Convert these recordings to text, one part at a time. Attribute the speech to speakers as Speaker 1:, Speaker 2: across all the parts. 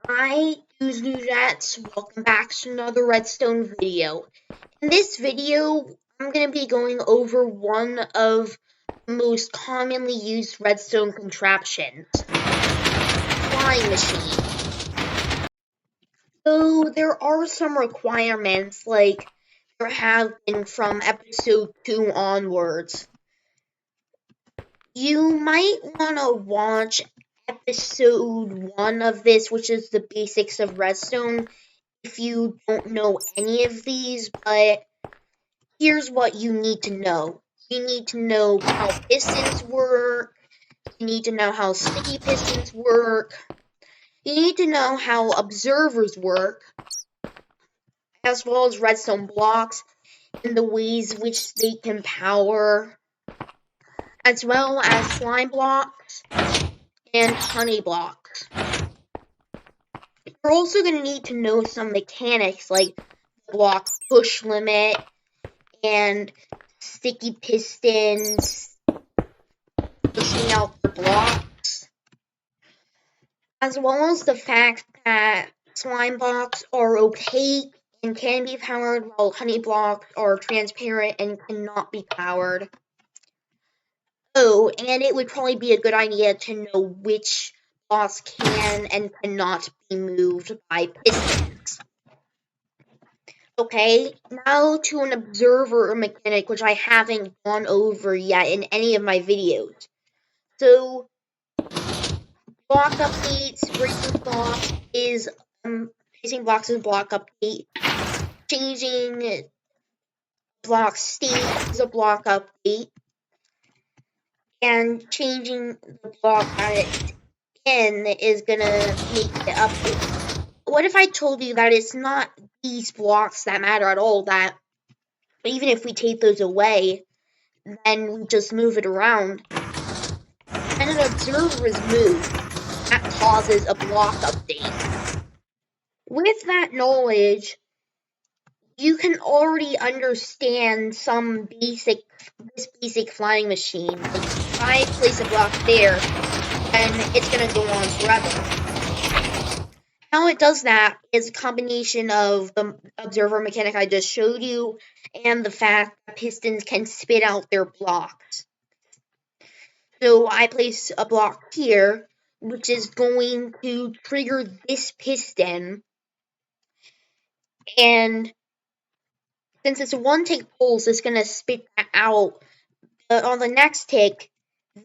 Speaker 1: Hi, Rats. Welcome back to another Redstone video. In this video, I'm going to be going over one of the most commonly used redstone contraptions, flying machine. So there are some requirements, like there have been from episode 2 onwards. You might want to watch episode 1 of this, which is the basics of redstone, if you don't know any of these, but here's what you need to know. You need to know how pistons work, you need to know how sticky pistons work, you need to know how observers work, as well as redstone blocks and the ways which they can power, as well as slime blocks and honey blocks. You're also going to need to know some mechanics like the block push limit and sticky pistons pushing out the blocks, as well as the fact that slime blocks are opaque and can be powered, while honey blocks are transparent and cannot be powered. Oh, and it would probably be a good idea to know which blocks can and cannot be moved by pistons. Okay, now to an observer mechanic, which I haven't gone over yet in any of my videos. So, block updates, placing blocks is block update. Changing block state is a block update. And changing the block that it's in is gonna make the update. What if I told you that it's not these blocks that matter at all, that even if we take those away, then we just move it around, and an observer is moved, that causes a block update. With that knowledge, you can already understand this basic flying machine. Like, if I place a block there, then it's gonna go on forever. How it does that is a combination of the observer mechanic I just showed you and the fact that pistons can spit out their blocks. So I place a block here, which is going to trigger this piston, and since it's a one-tick pulse, it's going to spit that out. But on the next tick,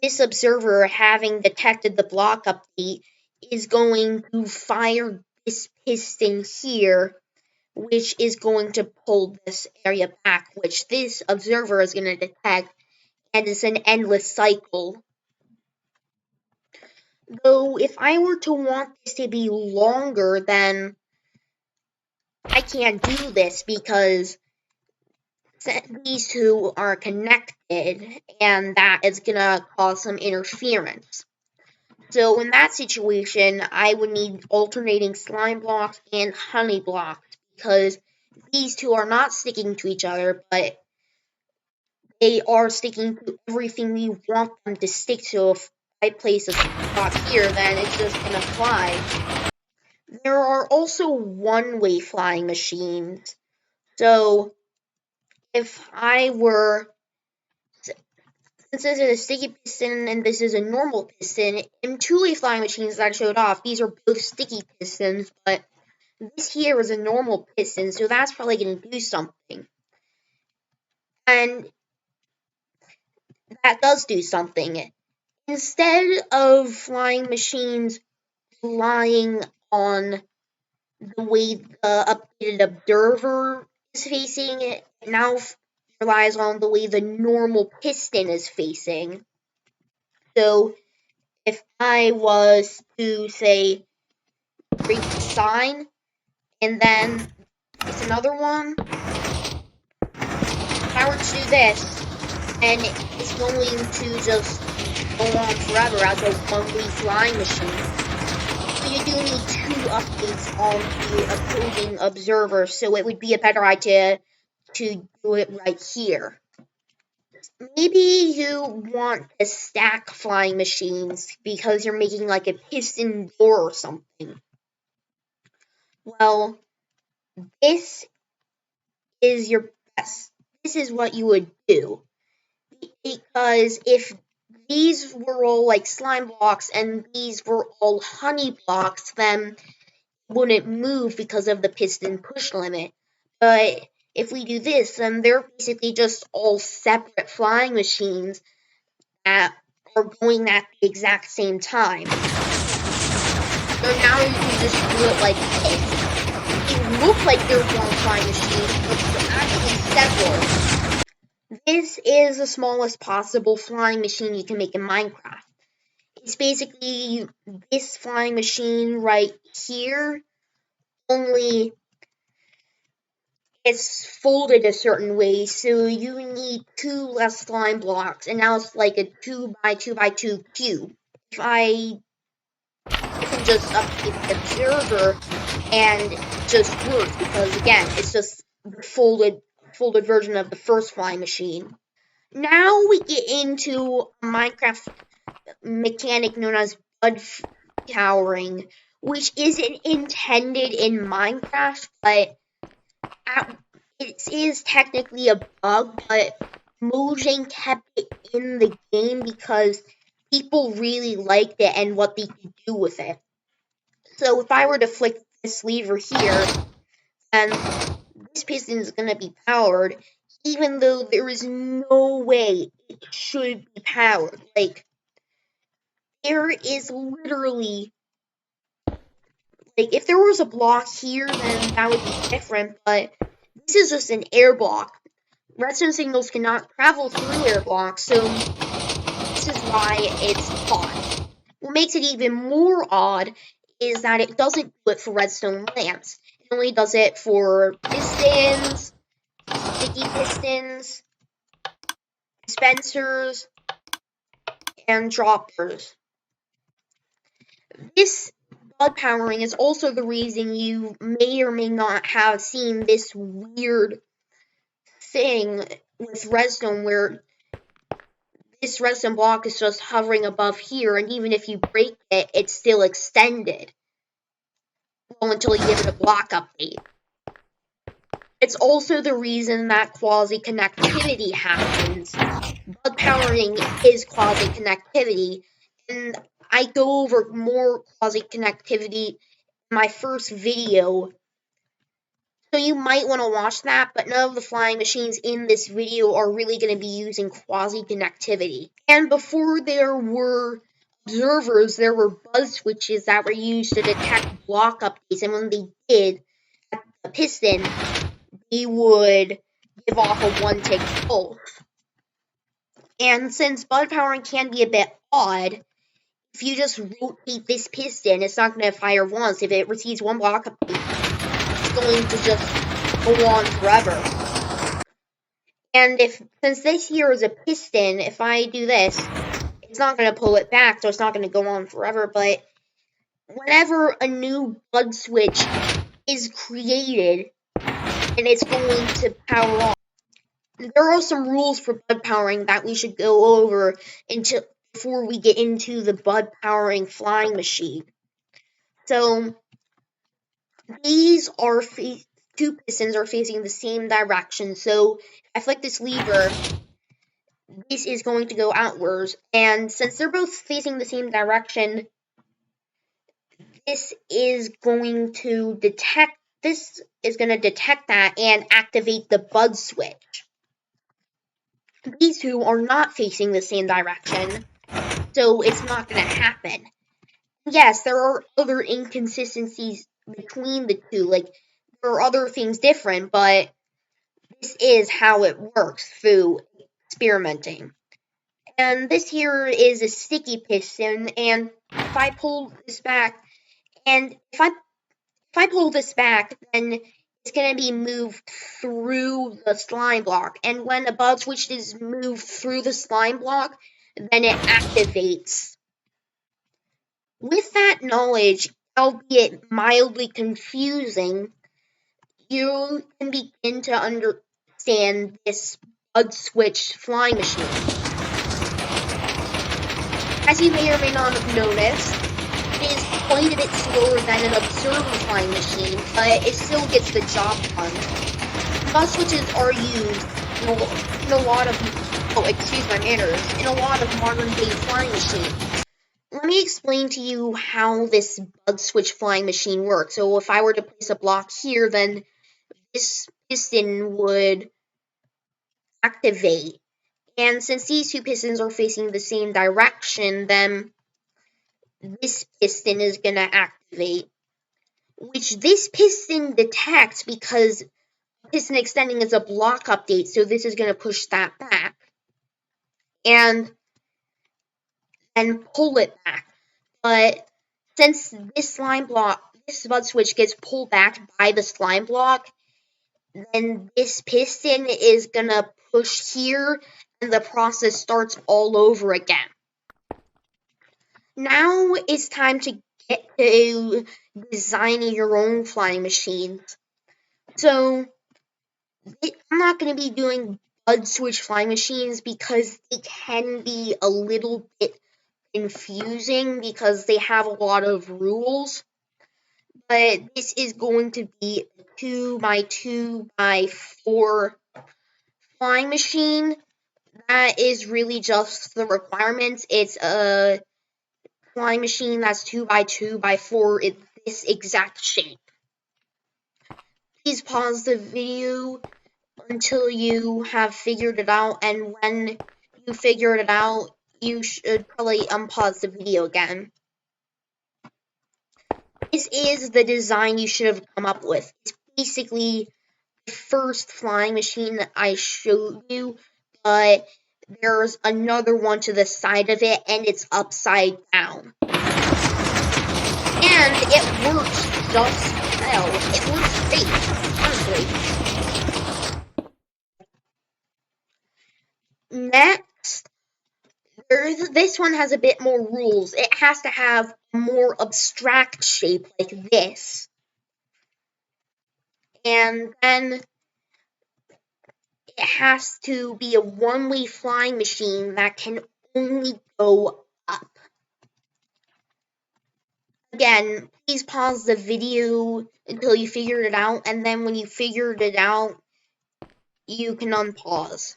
Speaker 1: this observer, having detected the block update, is going to fire this piston here, which is going to pull this area back, which this observer is going to detect, and it's an endless cycle. Though, if I were to want this to be longer, then I can't do this because these two are connected, and that is gonna cause some interference. So in that situation, I would need alternating slime blocks and honey blocks, because these two are not sticking to each other, but they are sticking to everything we want them to stick to. If I place a block here, then it's just gonna fly. There are also one-way flying machines. So if I were, since this is a sticky piston and this is a normal piston, in two-way flying machines that I showed off, these are both sticky pistons, but this here is a normal piston, so that's probably going to do something. And that does do something. Instead of flying machines relying on the way the updated observer is facing, it now relies on the way the normal piston is facing. So if I was to say break the sign and then it's another one, if I were to do this, then it's going to just go on forever as a one-way flying machine. So you do need two updates on the opposing observer, so it would be a better idea to do it right here. Maybe you want to stack flying machines because you're making like a piston door or something. Well, this is your best. This is what you would do. Because if these were all like slime blocks and these were all honey blocks, then it wouldn't move because of the piston push limit. But if we do this, then they're basically just all separate flying machines that are going at the exact same time. So now you can just do it like this. It looks like there's one flying machine, but there's actually several. This is the smallest possible flying machine you can make in Minecraft. It's basically this flying machine right here, only it's folded a certain way, so you need 2 less slime blocks, and now it's like a 2 by 2 by 2 cube. If I can just update the observer and just works, because again, it's just the folded version of the first flying machine. Now we get into a Minecraft mechanic known as bud powering, which isn't intended in Minecraft, but it is technically a bug, but Mojang kept it in the game because people really liked it and what they could do with it. So if I were to flick this lever here, then this piston is going to be powered, even though there is no way it should be powered. Like, there is literally, like, if there was a block here, then that would be different, but this is just an air block. Redstone signals cannot travel through air blocks, so this is why it's odd. What makes it even more odd is that it doesn't do it for redstone lamps. It only does it for pistons, sticky pistons, dispensers, and droppers. This bud powering is also the reason you may or may not have seen this weird thing with redstone where this redstone block is just hovering above here, and even if you break it, it's still extended. Well, until you give it a block update. It's also the reason that quasi-connectivity happens. Bug powering is quasi-connectivity, and I go over more quasi-connectivity in my first video, so you might want to watch that, but none of the flying machines in this video are really going to be using quasi-connectivity. And before there were observers, there were buzz switches that were used to detect block updates, and when they did, at the piston, they would give off a one-tick pulse. And since bud powering can be a bit odd, if you just rotate this piston, it's not going to fire once. If it receives one block update, it's going to just go on forever. And since this here is a piston, if I do this, it's not going to pull it back, so it's not going to go on forever. But whenever a new bud switch is created, and it's going to power on, there are some rules for bud powering that we should go over before we get into the bud powering flying machine. So these are two pistons are facing the same direction. So if I flick this lever, this is going to go outwards. And since they're both facing the same direction, this is going to detect that and activate the bud switch. These two are not facing the same direction, so it's not going to happen. Yes, there are other inconsistencies between the two, like there are other things different, but this is how it works through experimenting. And this here is a sticky piston, and if I pull this back, then it's going to be moved through the slime block. And when a bud switch is moved through the slime block, then it activates. With that knowledge, albeit mildly confusing, you can begin to understand this bud switch flying machine. As you may or may not have noticed, it is quite a bit slower than an observer flying machine, but it still gets the job done. Bus switches are used in a lot of, oh, excuse my manners, in a lot of modern day flying machines. Let me explain to you how this bug switch flying machine works. So if I were to place a block here, then this piston would activate. And since these two pistons are facing the same direction, then this piston is going to activate, which this piston detects because piston extending is a block update, so this is going to push that back and pull it back. But since this bug switch gets pulled back by the slime block, then this piston is going to push here and the process starts all over again. Now it's time to get to designing your own flying machines. So I'm not going to be doing bug switch flying machines because they can be a little bit confusing because they have a lot of rules. But this is going to be a 2x2x4 flying machine. That is really just the requirements. It's a flying machine that's 2x2x4 in this exact shape. Please pause the video until you have figured it out, and when you figure it out, you should probably unpause the video again. This is the design you should have come up with. It's basically the first flying machine that I showed you, but there's another one to the side of it, and it's upside down. And it works just well. It works great, honestly. Next, this one has a bit more rules. It has to have a more abstract shape like this. And then it has to be a one-way flying machine that can only go up. Again, please pause the video until you figured it out, and then when you figured it out, you can unpause.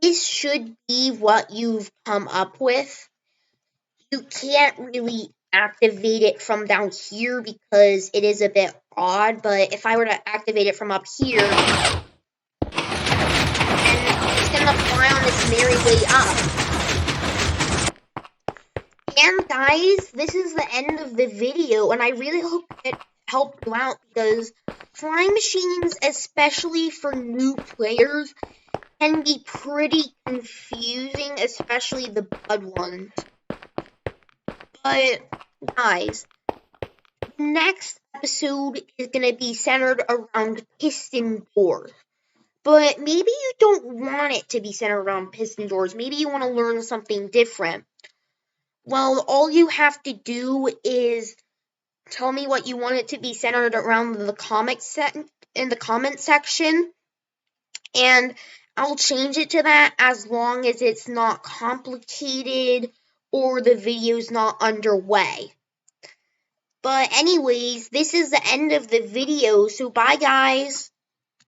Speaker 1: This should be what you've come up with. You can't really activate it from down here because it is a bit odd, but if I were to activate it from up here, then it's going to fly on its merry way up. And guys, this is the end of the video, and I really hope it helped you out because flying machines, especially for new players, can be pretty confusing, especially the bud ones. But guys, the next episode is going to be centered around piston doors. But maybe you don't want it to be centered around piston doors. Maybe you want to learn something different. Well, all you have to do is tell me what you want it to be centered around in the comment section, and I'll change it to that as long as it's not complicated or the video's not underway. But anyways, this is the end of the video, so bye guys.